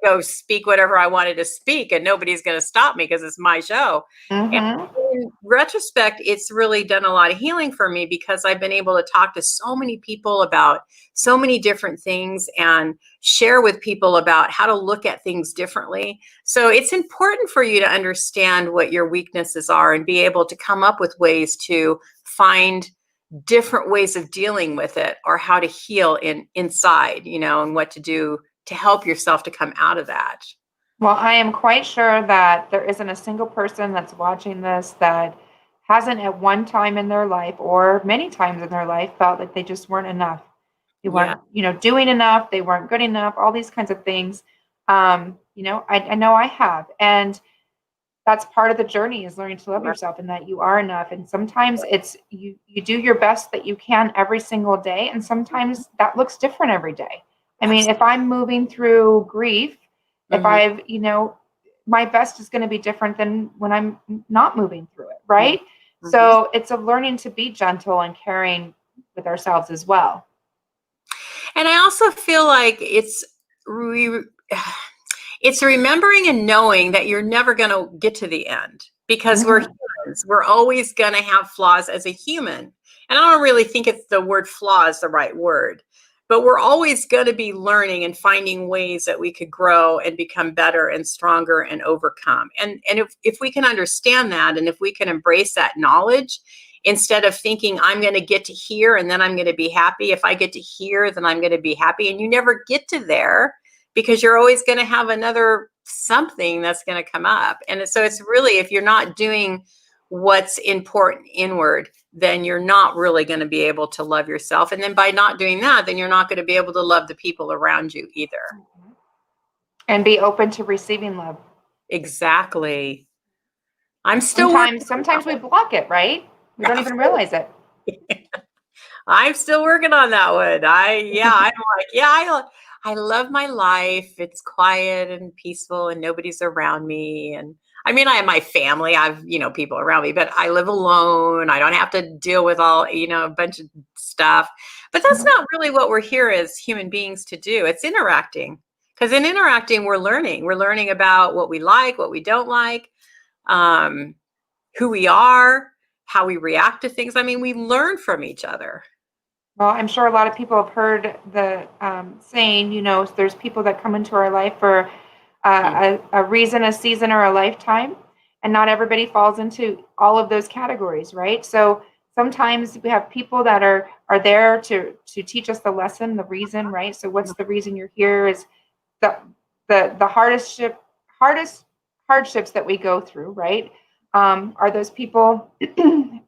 go speak whatever I wanted to speak, and nobody's going to stop me because it's my show. And in retrospect, it's really done a lot of healing for me, because I've been able to talk to so many people about so many different things and share with people about how to look at things differently. So it's important for you to understand what your weaknesses are and be able to come up with ways to find different ways of dealing with it, or how to heal inside, you know, and what to do to help yourself to come out of that. Well, I am quite sure that there isn't a single person that's watching this that hasn't at one time in their life, or many times in their life, felt like they just weren't enough. They Yeah. weren't, you know, doing enough. They weren't good enough, all these kinds of things. You know, I know I have. And that's part of the journey, is learning to love yourself, and that you are enough. And sometimes it's, you do your best that you can every single day. And sometimes that looks different every day. I mean, if I'm moving through grief, if I've, you know, my best is going to be different than when I'm not moving through it. Right. So it's a learning to be gentle and caring with ourselves as well. And I also feel like it's remembering and knowing that you're never going to get to the end, because we're humans. We're always going to have flaws as a human. And I don't really think it's the word flaw is the right word, but we're always going to be learning and finding ways that we could grow and become better and stronger and overcome. And if we can understand that, and if we can embrace that knowledge, instead of thinking I'm going to get to here and then I'm going to be happy. If I get to here, then I'm going to be happy. And you never get to there, because you're always going to have another something that's going to come up. And so it's really, if you're not doing what's important inward, then you're not really going to be able to love yourself. And then by not doing that, then you're not going to be able to love the people around you either. And be open to receiving love. Exactly. I'm still sometimes we block it, right? We don't even realize it. I'm still working on that one. I'm like, I love my life. It's quiet and peaceful and nobody's around me. And I mean, I have my family, I've, you know, people around me, but I live alone. I don't have to deal with all, you know, a bunch of stuff. But that's not really what we're here as human beings to do. It's interacting. Because in interacting, we're learning. We're learning about what we like, what we don't like, who we are, how we react to things. I mean, we learn from each other. Well, I'm sure a lot of people have heard the saying, you know, there's people that come into our life for a reason, a season, or a lifetime. And not everybody falls into all of those categories, right? So sometimes we have people that are there to teach us the lesson, the reason, right? So what's the reason you're here? Is the hardest hardships that we go through, right? Are those people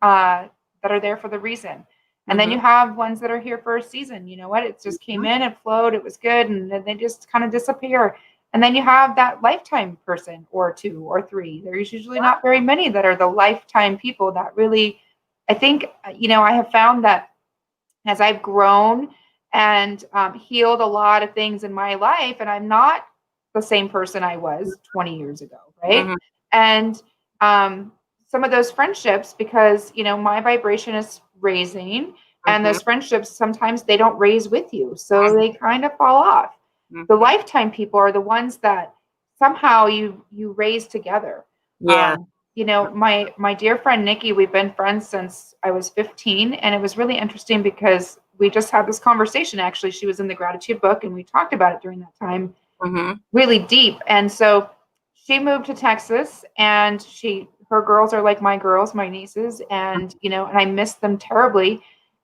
that are there for the reason. And then you have ones that are here for a season. You know what? It just came in, it flowed, it was good, and then they just kind of disappear. And then you have that lifetime person or two or three. There's usually not very many that are the lifetime people that really, I think, I have found that as I've grown and healed a lot of things in my life, and I'm not the same person I was 20 years ago, right? Mm-hmm. And some of those friendships, because my vibration is raising, and Mm-hmm. those friendships sometimes they don't raise with you, so they kind of fall off. The Mm-hmm. lifetime people are the ones that somehow you raise together. Yeah. My dear friend Nikki, we've been friends since I was 15, and it was really interesting because we just had this conversation. Actually, she was in the gratitude book, and we talked about it during that time, Mm-hmm. really deep. And so she moved to Texas, and her girls are like my girls, my nieces, and and I miss them terribly.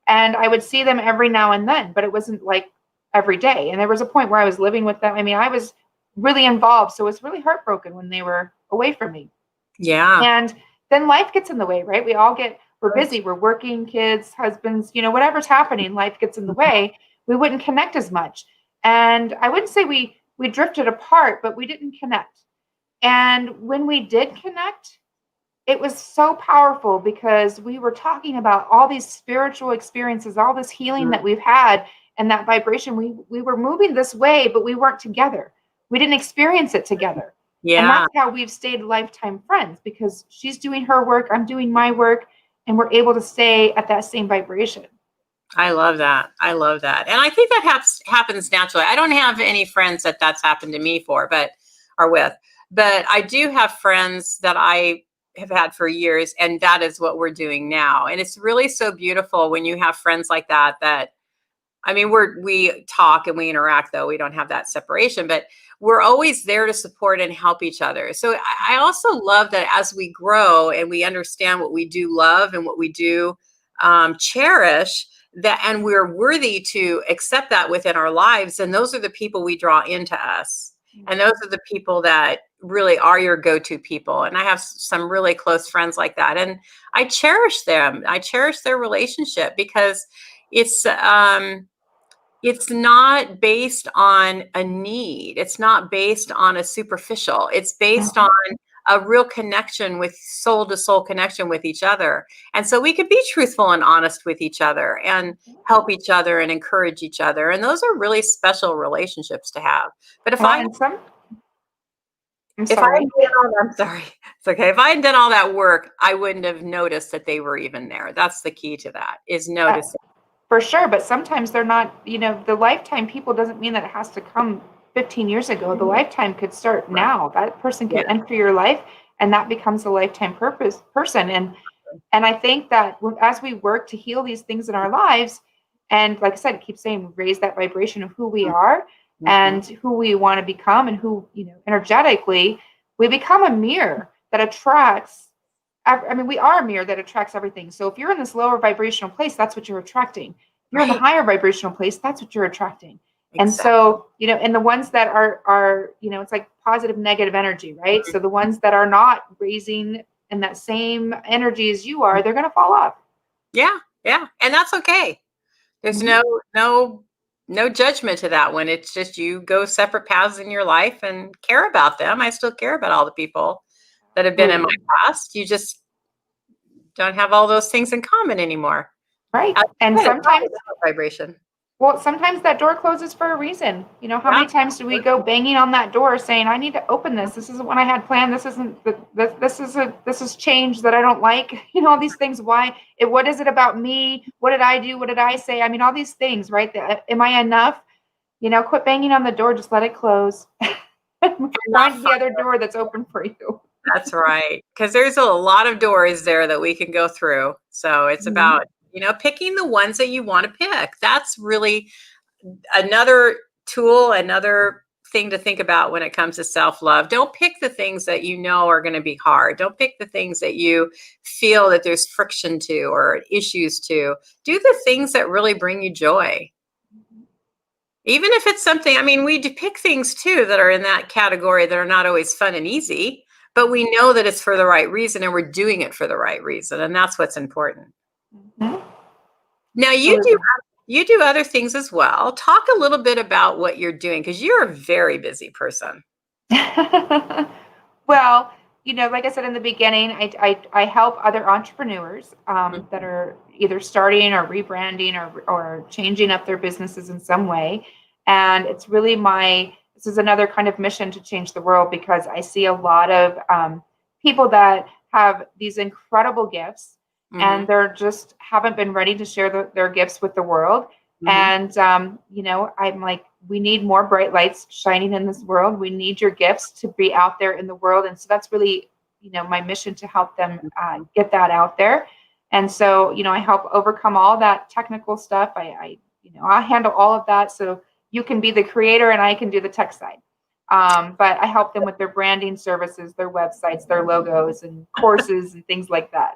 And I would see them every now and then, but it wasn't like every day. And there was a point where I was living with them. I mean, I was really involved, so it was really heartbroken when they were away from me. Yeah. And then life gets in the way, right? We're busy, we're working, kids, husbands, whatever's happening, life gets in the way. We wouldn't connect as much. And I wouldn't say we drifted apart, but we didn't connect. And when we did connect, it was so powerful because we were talking about all these spiritual experiences, all this healing that we've had, and that vibration. We were moving this way, but we weren't together. We didn't experience it together. And Yeah. that's how we've stayed lifetime friends, because she's doing her work, I'm doing my work, and we're able to stay at that same vibration. I love that. I love that. And I think that happens naturally. I don't have any friends that's happened to me for, or with, but I do have friends that I have had for years, and that is what we're doing now. And it's really so beautiful when you have friends like that, I mean, we talk and we interact, though we don't have that separation, but we're always there to support and help each other. So I also love that as we grow and we understand what we do love and what we do cherish, that, and we're worthy to accept that within our lives. And those are the people we draw into us. And those are the people that really are your go-to people. And I have some really close friends like that. And I cherish them. I cherish their relationship because it's not based on a need. It's not based on a superficial. It's based on a real connection, with soul to soul connection with each other. And so we could be truthful and honest with each other and help each other and encourage each other. And those are really special relationships to have. But Well, and I'm if I sorry. had done all I'm sorry. It's okay. If I had done all that work, I wouldn't have noticed that they were even there. That's the key to that, is noticing. For sure, but sometimes they're not, the lifetime people doesn't mean that it has to come 15 years ago. The lifetime could start now. That person could enter your life, and that becomes a lifetime person. And I think that as we work to heal these things in our lives, and like I said, I keep saying, raise that vibration of who we are and who we want to become, and who, energetically, we become a mirror that attracts. I mean, we are a mirror that attracts everything. So if you're in this lower vibrational place, that's what you're attracting. If you're in the higher vibrational place, that's what you're attracting. Exactly. And so, and the ones that are, it's like positive, negative energy, right? So the ones that are not raising in that same energy as you are, they're going to fall off. Yeah. Yeah. And that's okay. There's no judgment to that one. It's just you go separate paths in your life and care about them. I still care about all the people that have been in my past. You just don't have all those things in common anymore. Right. And sometimes vibration. Well, sometimes that door closes for a reason. How many times do we go banging on that door saying, "I need to open this. This isn't what I had planned. This isn't this is change that I don't like." All these things. Why? What is it about me? What did I do? What did I say? I mean, all these things, right? Am I enough? Quit banging on the door. Just let it close. Find the other door that's open for you. That's right. Because there's a lot of doors there that we can go through. So it's about picking the ones that you want to pick. That's really another tool, another thing to think about when it comes to self-love. Don't pick the things that you know are going to be hard. Don't pick the things that you feel that there's friction to or issues to. Do the things that really bring you joy. Even if it's something, I mean, we pick things too that are in that category that are not always fun and easy, but we know that it's for the right reason and we're doing it for the right reason. And that's what's important. Mm-hmm. Now you do other things as well. Talk a little bit about what you're doing because you're a very busy person. Well, like I said in the beginning, I help other entrepreneurs that are either starting or rebranding or changing up their businesses in some way. And it's really this is another kind of mission to change the world because I see a lot of people that have these incredible gifts and they're just haven't been ready to share their gifts with the world. And, I'm like, we need more bright lights shining in this world. We need your gifts to be out there in the world. And so that's really, my mission to help them get that out there. And so, I help overcome all that technical stuff. I handle all of that. So you can be the creator and I can do the tech side. But I help them with their branding services, their websites, their logos and courses and things like that.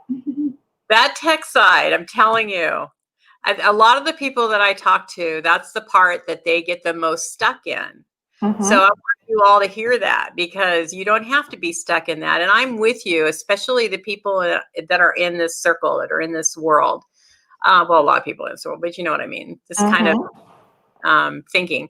That tech side, I'm telling you. A lot of the people that I talk to, that's the part that they get the most stuck in. So I want you all to hear that because you don't have to be stuck in that. And I'm with you, especially the people that are in this circle, that are in this world. Well, a lot of people in this world, but you know what I mean? This kind of thinking.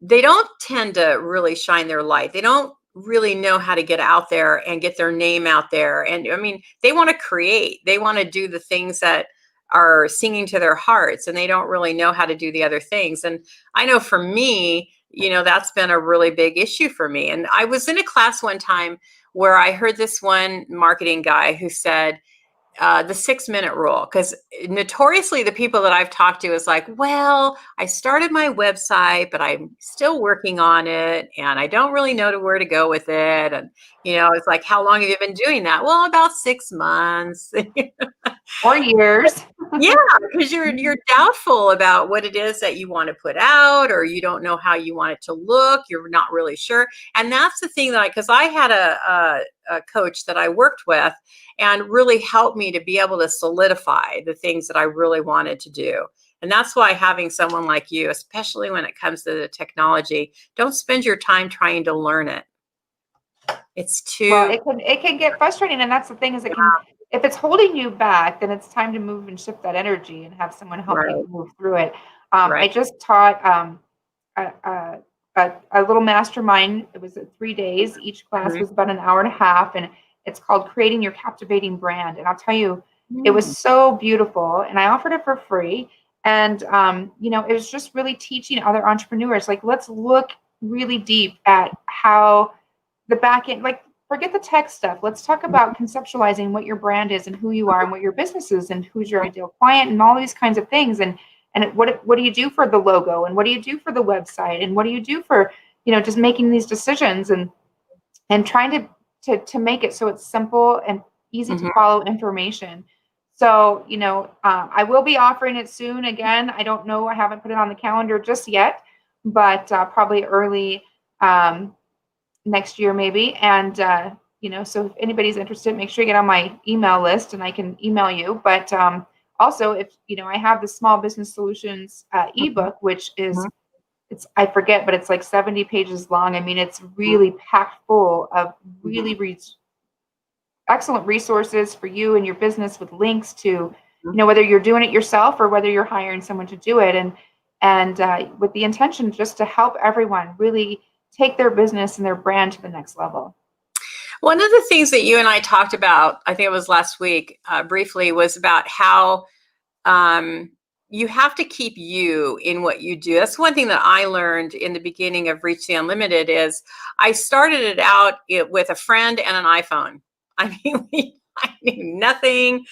They don't tend to really shine their light. They don't really know how to get out there and get their name out there. And I mean, they want to create. They want to do the things that are singing to their hearts and they don't really know how to do the other things. And I know for me, that's been a really big issue for me. And I was in a class one time where I heard this one marketing guy who said, the 6-minute rule, because notoriously the people that I've talked to is like, well, I started my website, but I'm still working on it and I don't really know where to go with it. And, it's like, how long have you been doing that? Well, about 6 months. Or years. Yeah, because you're doubtful about what it is that you want to put out, or you don't know how you want it to look. You're not really sure. And that's the thing that because I had a coach that I worked with and really helped me to be able to solidify the things that I really wanted to do. And that's why having someone like you, especially when it comes to the technology, don't spend your time trying to learn it. It's too well, it can get frustrating, and that's the thing is if it's holding you back, then it's time to move and shift that energy and have someone help you move through it. I just taught a little mastermind. It was 3 days. Each class was about an hour and a half, and it's called Creating Your Captivating Brand. And I'll tell you, it was so beautiful, and I offered it for free. And it was just really teaching other entrepreneurs, like, let's look really deep at how the back end, like, forget the tech stuff. Let's talk about conceptualizing what your brand is and who you are and what your business is and who's your ideal client and all these kinds of things. And what do you do for the logo and what do you do for the website and what do you do for, just making these decisions and trying to make it so it's simple and easy to follow information. So, I will be offering it soon. Again, I don't know. I haven't put it on the calendar just yet, but probably early next year maybe. And, so if anybody's interested, make sure you get on my email list and I can email you. But also if, I have the Small Business Solutions ebook, which is, I forget, but it's like 70 pages long. I mean, it's really packed full of really excellent resources for you and your business with links to, whether you're doing it yourself or whether you're hiring someone to do it. And with the intention just to help everyone really take their business and their brand to the next level. One of the things that you and I talked about, I think it was last week, briefly, was about how you have to keep you in what you do. That's one thing that I learned in the beginning of Reach the Unlimited is I started it out with a friend and an iPhone. I mean, I knew nothing.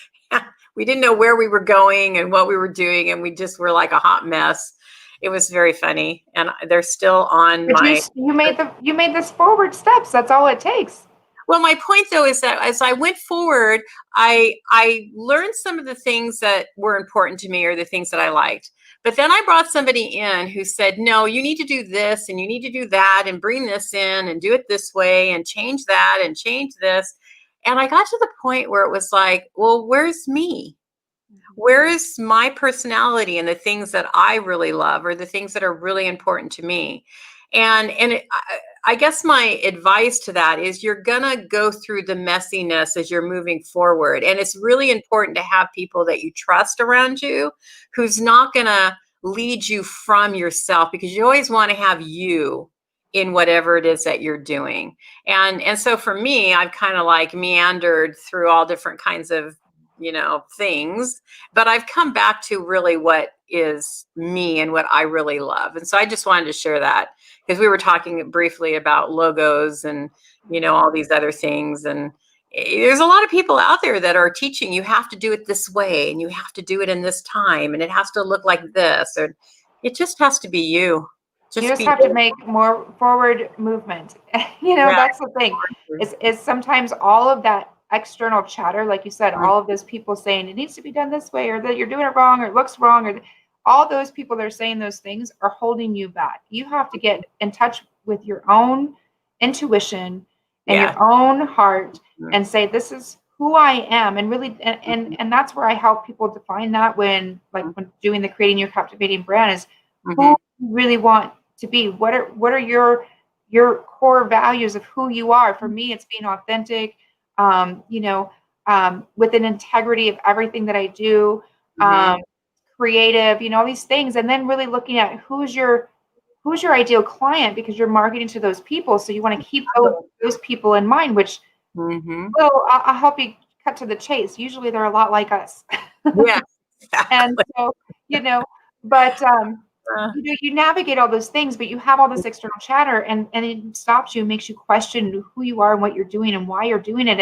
We didn't know where we were going and what we were doing, and we just were like a hot mess. It was very funny, and they're still on you made this forward steps. That's all it takes. Well, my point though is that as I went forward, I learned some of the things that were important to me or the things that I liked. But then I brought somebody in who said, no, you need to do this and you need to do that and bring this in and do it this way and change that and change this. And I got to the point where it was like, well, where's me? Where is my personality and the things that I really love or the things that are really important to me? And I guess my advice to that is you're going to go through the messiness as you're moving forward. And it's really important to have people that you trust around you who's not going to lead you from yourself, because you always want to have you in whatever it is that you're doing. And so for me, I've kind of like meandered through all different kinds of, things, but I've come back to really what is me and what I really love. And so I just wanted to share that, because we were talking briefly about logos and, all these other things. And there's a lot of people out there that are teaching you have to do it this way and you have to do it in this time and it has to look like this, or it just has to be you. You just have to make more forward movement. Yeah. That's the thing, is sometimes all of that external chatter, like you said, all of those people saying it needs to be done this way, or that you're doing it wrong, or it looks wrong, or all those people that are saying those things are holding you back. You have to get in touch with your own intuition and your own heart and say, this is who I am. And really, and that's where I help people define that when doing the Creating Your Captivating Brand is who you really want to be. What are your core values of who you are? For me, it's being authentic, with an integrity of everything that I do, creative, all these things. And then really looking at who's your ideal client, because you're marketing to those people. So you want to keep those people in mind, which I'll help you cut to the chase. Usually they're a lot like us. Yeah. Exactly. And so, but you navigate all those things, but you have all this external chatter, and it stops you, makes you question who you are and what you're doing and why you're doing it.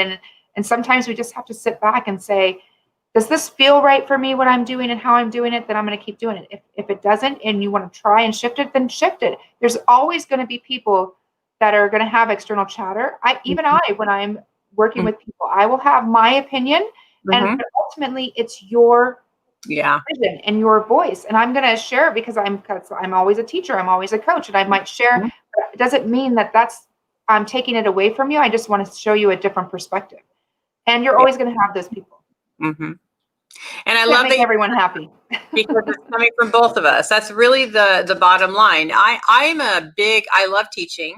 And sometimes we just have to sit back and say, does this feel right for me, what I'm doing and how I'm doing it? Then I'm going to keep doing it. If it doesn't, and you want to try and shift it, then shift it. There's always going to be people that are going to have external chatter. When I'm working with people, I will have my opinion, and ultimately it's your vision and your voice, and I'm going to share it because I'm always a teacher, I'm always a coach, and I might share. But it doesn't mean that I'm taking it away from you. I just want to show you a different perspective, and you're always going to have those people. And I love that everyone happy because it's coming from both of us. That's really the bottom line. I love teaching,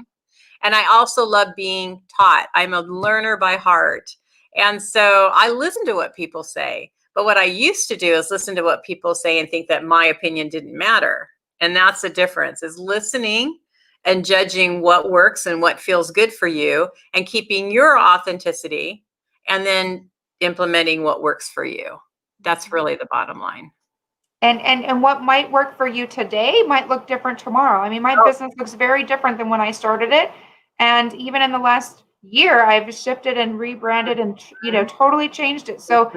and I also love being taught. I'm a learner by heart, and so I listen to what people say. But what I used to do is listen to what people say and think that my opinion didn't matter. And that's the difference, is listening and judging what works and what feels good for you and keeping your authenticity and then implementing what works for you. That's really the bottom line. And what might work for you today might look different tomorrow. I mean, my business looks very different than when I started it. And even in the last year, I've shifted and rebranded and, totally changed it. So,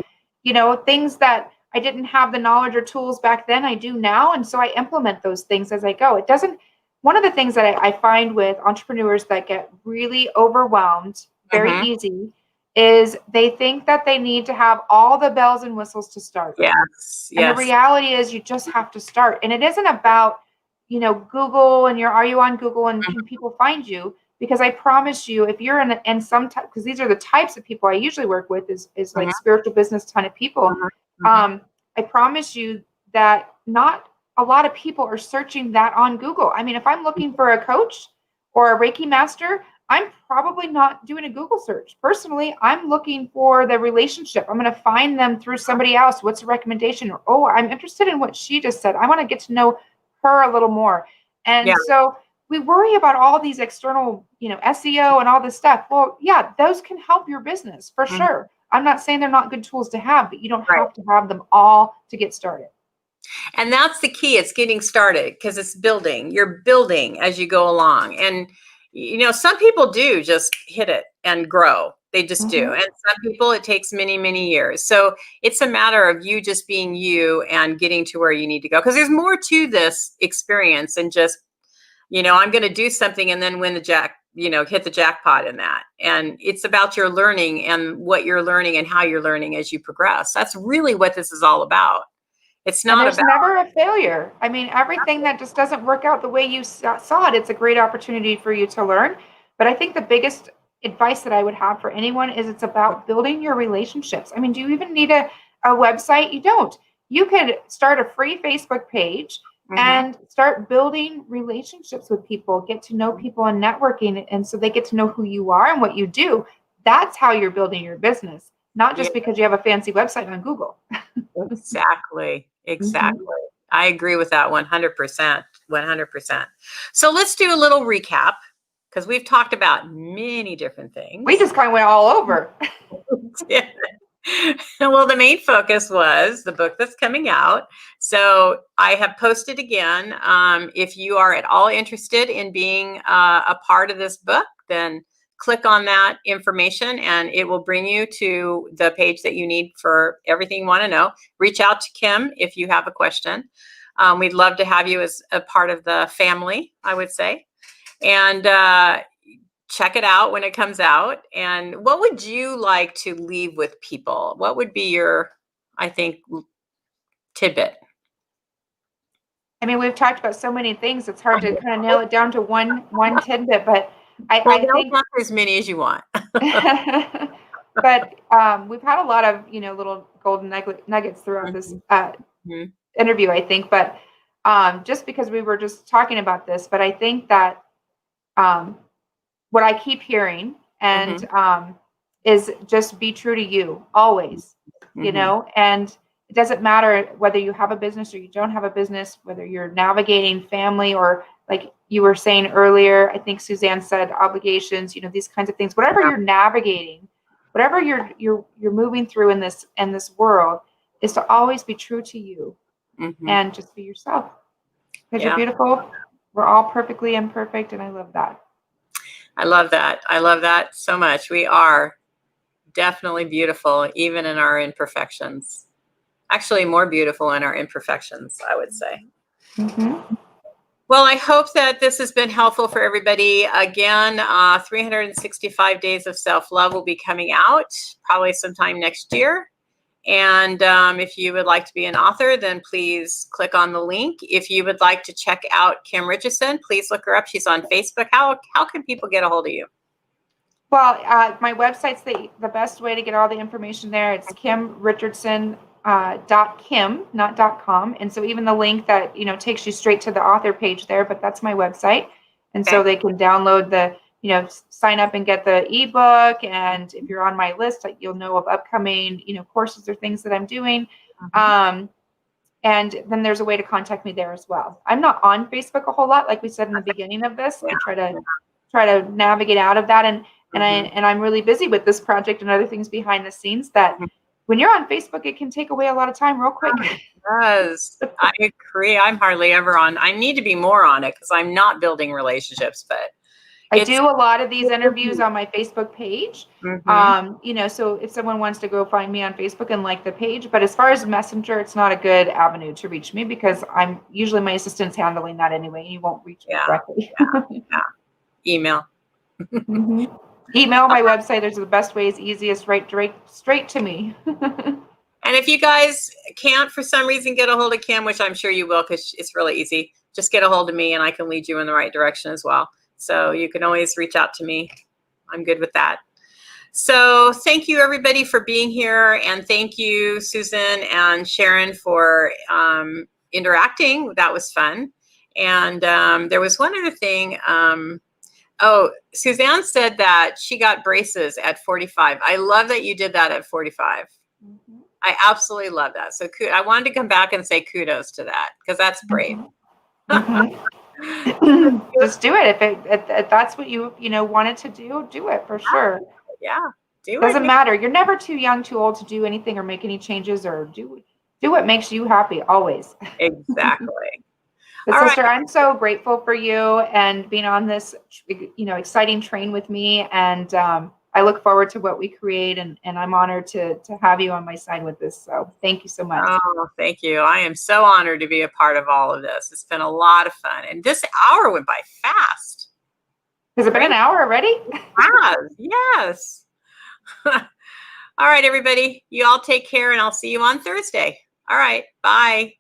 things that I didn't have the knowledge or tools back then, I do now. And so I implement those things as I go. One of the things that I find with entrepreneurs that get really overwhelmed very easy is they think that they need to have all the bells and whistles to start. Yes. And the reality is you just have to start. And it isn't about, Google and are you on Google and can people find you? Because I promise you, if you're in some type, because these are the types of people I usually work with is like spiritual business kind of people. I promise you that not a lot of people are searching that on Google. I mean, if I'm looking for a coach or a Reiki master, I'm probably not doing a Google search. Personally, I'm looking for the relationship. I'm going to find them through somebody else. What's a recommendation? Or, I'm interested in what she just said. I want to get to know her a little more. And so we worry about all these external, SEO and all this stuff. Well, yeah, those can help your business for sure. I'm not saying they're not good tools to have, but you don't have to have them all to get started. And that's the key. It's getting started, because it's building. You're building as you go along. And, some people do just hit it and grow. They just do. And some people, it takes many, many years. So it's a matter of you just being you and getting to where you need to go. Because there's more to this experience than just, I'm going to do something and then win hit the jackpot in that. And it's about your learning and what you're learning and how you're learning as you progress. That's really what this is all about. It's not there's never a failure. I mean, everything that just doesn't work out the way you saw it, it's a great opportunity for you to learn. But I think the biggest advice that I would have for anyone is it's about building your relationships. I mean, do you even need a website? You don't. You could start a free Facebook page and start building relationships with people, get to know people and networking. And so they get to know who you are and what you do. That's how you're building your business, not Yeah, just because you have a fancy website on Google. exactly. Mhm. Exactly. I agree with that 100%. 100%. So let's do a little recap because we've talked about many different We things. just kind of went all over. Yeah. Well, the main focus was the book that's coming out. So I have posted again. If you are at all interested in being a part of this book, then click on that information and it will bring you to the page that you need for everything you want to know. Reach out to Kim if you have a question. We'd love to have you as a part of the family, I would say. And check it out when it comes out. And what would you like to leave with people? What would be your, I think, tidbit? I mean, we've talked about so many things. It's hard to kind of nail it down to one tidbit, but Well, I don't think, want as many as you want. but we've had a lot of little golden nuggets throughout this Mhm. interview, I think. But just because we were just talking about this, but I think that what I keep hearing and Mhm. is just be true to you always, Mhm. and it doesn't matter whether you have a business or you don't have a business, whether you're navigating family or like you were saying earlier, I think Suzanne said obligations, these kinds of things, whatever Yeah. you're navigating, whatever you're moving through in this world is to always be true to you Mhm. and just be yourself because you're Yeah. beautiful. We're all perfectly imperfect. And I love that. I love that. I love that so much. We are definitely beautiful, even in our imperfections. Actually, more beautiful in our imperfections, I would say. Mm-hmm. Well, I hope that this has been helpful for everybody. Again, 365 Days of Self-Love will be coming out probably sometime next year. And if you would like to be an author, then please click on the link. If you would like to check out Kim Richardson, please look her up. She's on Facebook. How can people get a hold of you? Well, my website's the best way to get all the information there. It's Kim Richardson .kim, not .com. And so even the link that, takes you straight to the author page there, but that's my website. And so Okay. they can download sign up and get the ebook. And if you're on my list, you'll know of upcoming, courses or things that I'm doing. And then there's a way to contact me there as well. I'm not on Facebook a whole lot. Like we said in the beginning of this, I try to navigate out of that. I'm really busy with this project and other things behind the scenes that when you're on Facebook, it can take away a lot of time real quick. It does. I agree. I'm hardly ever on. I need to be more on it because I'm not building relationships, but I it's. do a lot of these interviews on my Facebook page. So if someone wants to go find me on Facebook and like the page, but as far as Messenger, it's not a good avenue to reach me because I'm usually my assistant's handling that anyway. And you won't reach me directly. Yeah. Email. Mm-hmm. Email, my website. There's the best ways, easiest, right straight to me. And if you guys can't for some reason get a hold of Kim, which I'm sure you will because it's really easy, just get a hold of me and I can lead you in the right direction as well. So you can always reach out to me. I'm good with that. So thank you everybody for being here. And thank you, Susan and Sharon, for interacting. That was fun. And there was one other thing. Suzanne said that she got braces at 45. I love that you did that at 45. Mm-hmm. I absolutely love that. So I wanted to come back and say kudos to that because that's brave. Mm-hmm. Just do it. If that's what you wanted to do it for sure. Yeah, do Doesn't it. matter. You're never too young, too old to do anything or make any changes or do what makes you happy always. Exactly. But All sister, right. I'm so grateful for you and being on this, exciting train with me. And I look forward to what we create. And I'm honored to have you on my side with this. So thank you so much. Oh, thank you. I am so honored to be a part of all of this. It's been a lot of fun. And this hour went by fast. Has it been an hour already? Yes. All right, everybody. You all take care and I'll see you on Thursday. All right. Bye.